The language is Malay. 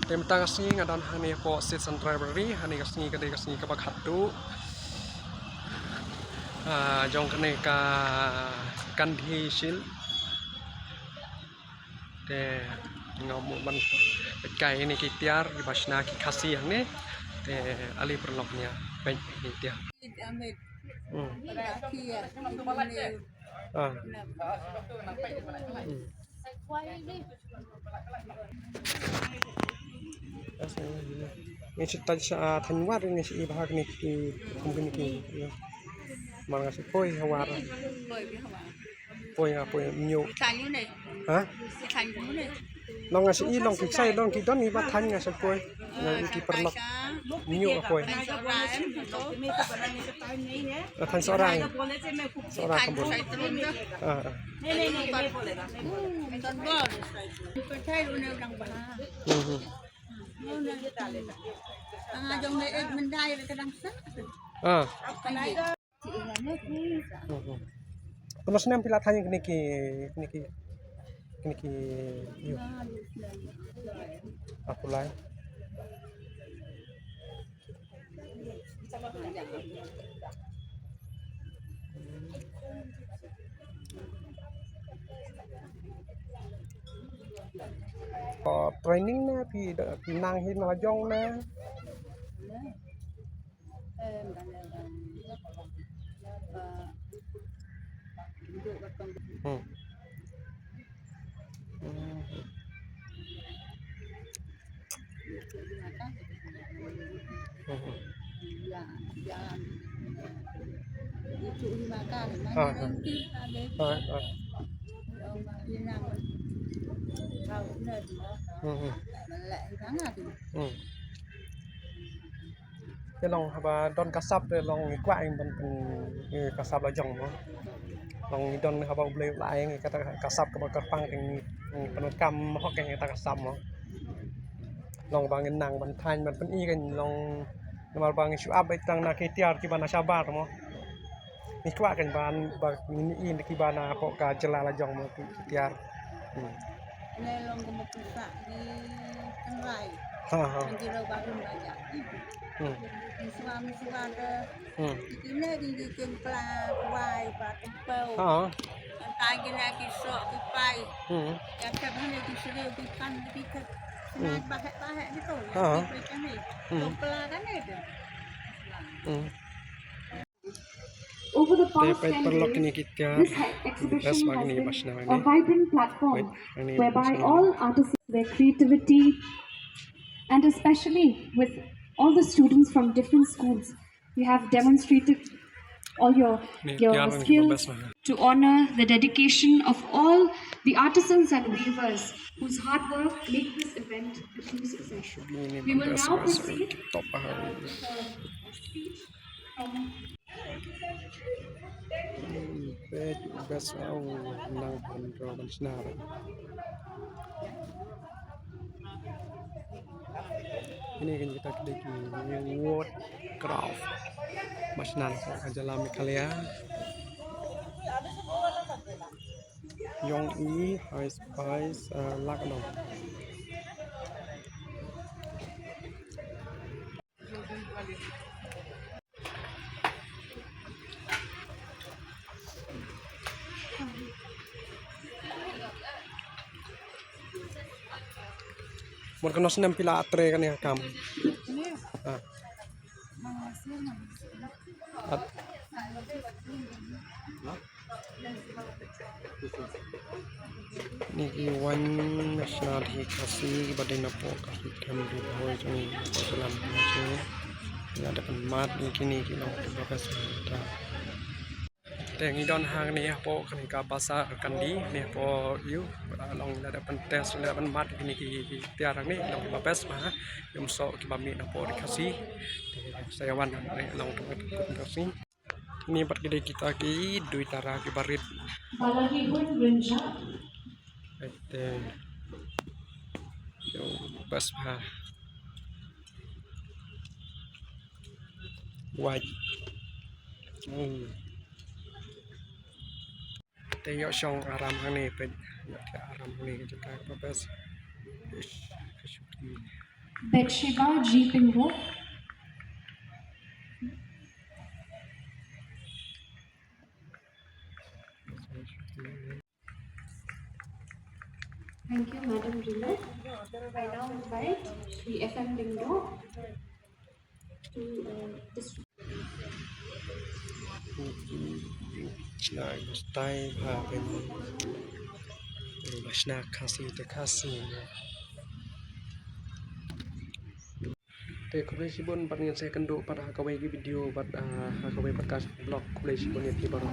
Temta kasih ngadan hani po season library hani kasih ke baghatu jong kene ka Gandhi Shield te ngomu man kai ini kitiar di basna ki kasih yang ne te ali perloknya baik ni dia ini cerita sa Tanwar ini si bahag ni ki mungkin ki mga si Poy hawar Poy nyu ha long si ilong ki sai long ki don ni ba than nga sa Poy nga ki perlok nyu Poy than seorang kebun terus nem pila tanya kini ki yuk aku lain training na pinang hin lajong na cái lòng haba don kasap de long quậy mình kasap là dòng nó long don haba beli lại người kata kasap ke bakar pang dengan penekam hok yang kata kasap nó long bangin nang ban than ban pen i kan long normal bang isu up tang na ketiar ki bana sabar mo ni kwa kan ban ba ni i ki bana pok ka jela la jong mo ketiar ini long kemukusa di tengrai di lubang aja suami ada ini di kempla kuai pak tempel tai kena kisok kipai yang sebelumnya disuruh dipan dipikat nah bahek gitu ya dipikat nih kempla kan itu Over the past 10 years, this exhibition has been a vibrant platform whereby all artists, their creativity, and especially with all the students from different schools, you have demonstrated all your skills to honor the dedication of all the artisans and weavers whose hard work make this event a true success. We will now proceed with speech from best nang kontrol senar ini kan kita kedai wood craft masnal ajalami kalian Yong E high spice lakdom Mungkin nasi pila atre kan ya kamu. Ni iwan nasional kasih badai napo kasih kami di bawah ini dalam macam ini ada pemat ni kini kita berapa sudah. Tengi don hang ni po kanika pasar kandi ni po you long ada pentes ada mat kini ki tiarang ni long babes mah yum so ki bami na po dikasih saya wan long kasih ini part gede kita ki duit tara ki barit ete yo bas mah white Tengok syong aram ni pen aram ni kita babes Betshiba G. Pingo. Thank you, Madam Rina. I now invite Shri F.M. Lindo to distribute. style พาเป็นลักษณะคาซีแต่คาซีแต่คุณได้ชิบนปัดเงินsaya kenduk pada hakawai video pada hakawai podcast blogคุณได้ชิบนเนี่ยที่บ้าน